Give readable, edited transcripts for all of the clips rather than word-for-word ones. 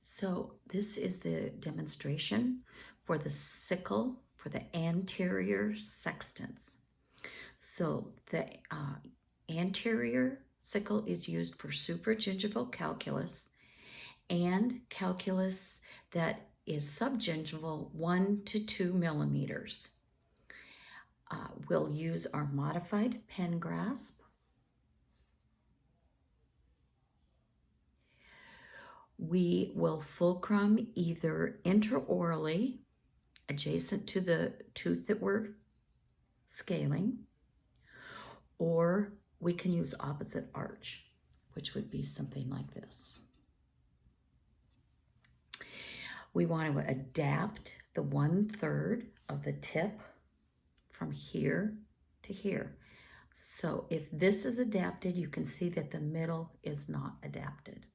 So this is the demonstration for the sickle for the anterior sextants. So the anterior sickle is used for supragingival calculus and calculus that is subgingival 1 to 2 millimeters. We'll use our modified pen grasp. We will fulcrum either intraorally, adjacent to the tooth that we're scaling, or we can use opposite arch, which would be something like this. We want to adapt the 1/3 of the tip from here to here. So if this is adapted, you can see that the middle is not adapted.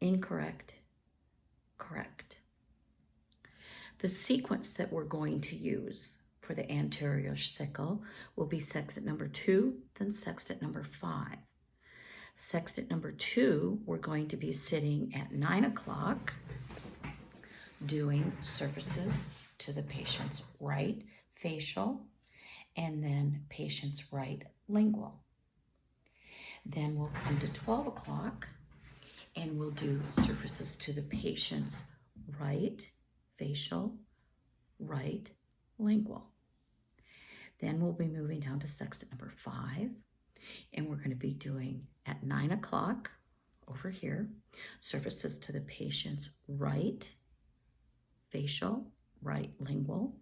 Incorrect, correct. The sequence that we're going to use for the anterior sickle will be sextant number 2, then sextant number 5. Sextant number 2, we're going to be sitting at 9 o'clock doing surfaces to the patient's right facial and then patient's right lingual. Then we'll come to 12 o'clock and we'll do surfaces to the patient's right facial, right lingual. Then we'll be moving down to sextant number 5, and we're going to be doing at 9 o'clock over here, surfaces to the patient's right facial, right lingual.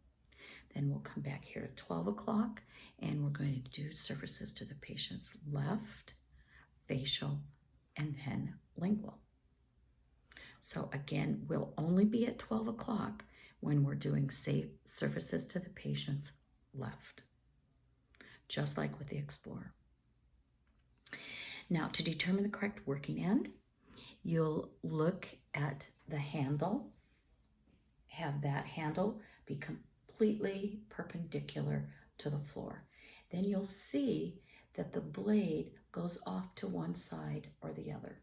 Then we'll come back here at 12 o'clock, and we're going to do surfaces to the patient's left facial, and then lingual. So again, we'll only be at 12 o'clock when we're doing safe surfaces to the patient's left, just like with the Explorer. Now, to determine the correct working end, you'll look at the handle, have that handle be completely perpendicular to the floor. Then you'll see that the blade goes off to one side or the other.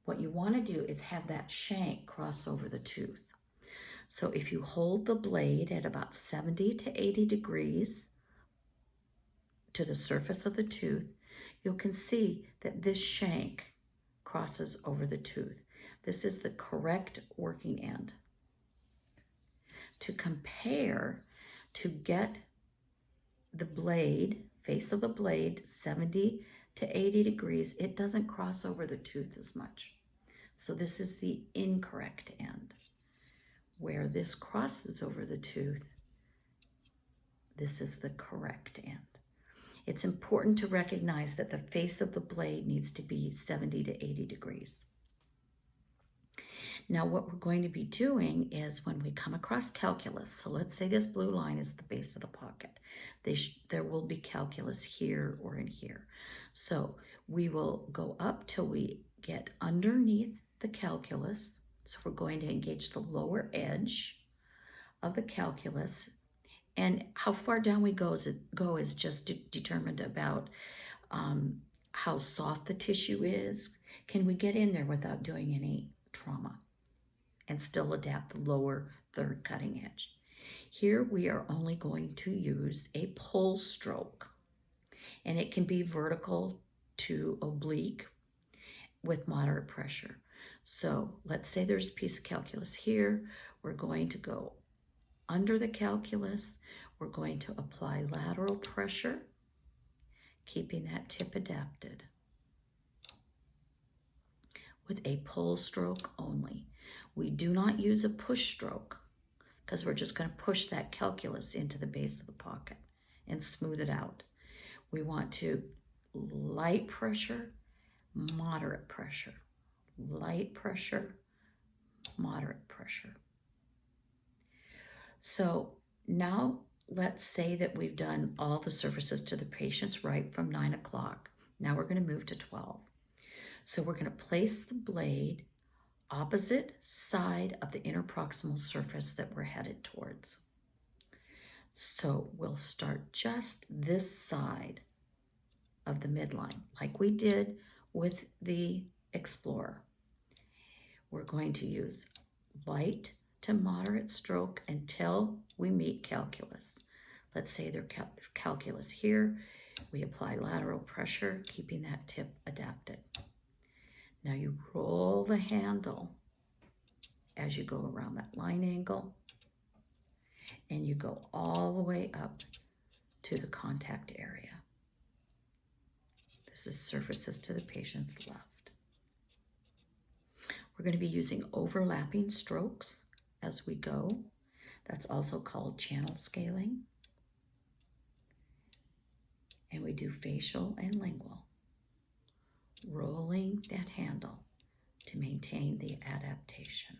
What you want to do is have that shank cross over the tooth. So if you hold the blade at about 70 to 80 degrees to the surface of the tooth, you can see that this shank crosses over the tooth. This is the correct working end. To compare, to get the blade, face of the blade, 70 to 80 degrees, it doesn't cross over the tooth as much. So this is the incorrect end. Where this crosses over the tooth, this is the correct end. It's important to recognize that the face of the blade needs to be 70 to 80 degrees. Now what we're going to be doing is when we come across calculus, so let's say this blue line is the base of the pocket. There will be calculus here or in here. So we will go up till we get underneath the calculus. So we're going to engage the lower edge of the calculus. And how far down we go is just determined about how soft the tissue is. Can we get in there without doing any trauma and still adapt the lower third cutting edge? Here we are only going to use a pull stroke, and it can be vertical to oblique with moderate pressure. So let's say there's a piece of calculus here. We're going to go under the calculus. We're going to apply lateral pressure, keeping that tip adapted with a pull stroke only. We do not use a push stroke because we're just going to push that calculus into the base of the pocket and smooth it out. We want to light pressure, moderate pressure, light pressure, moderate pressure. So now let's say that we've done all the surfaces to the patient's right from 9 o'clock. Now we're going to move to 12. So we're going to place the blade opposite side of the interproximal surface that we're headed towards. So we'll start just this side of the midline, like we did with the Explorer. We're going to use light to moderate stroke until we meet calculus. Let's say there's calculus here. We apply lateral pressure, keeping that tip adapted. Now you roll the handle as you go around that line angle, and you go all the way up to the contact area. This is surfaces to the patient's left. We're going to be using overlapping strokes as we go. That's also called channel scaling. And we do facial and lingual, rolling that handle to maintain the adaptation.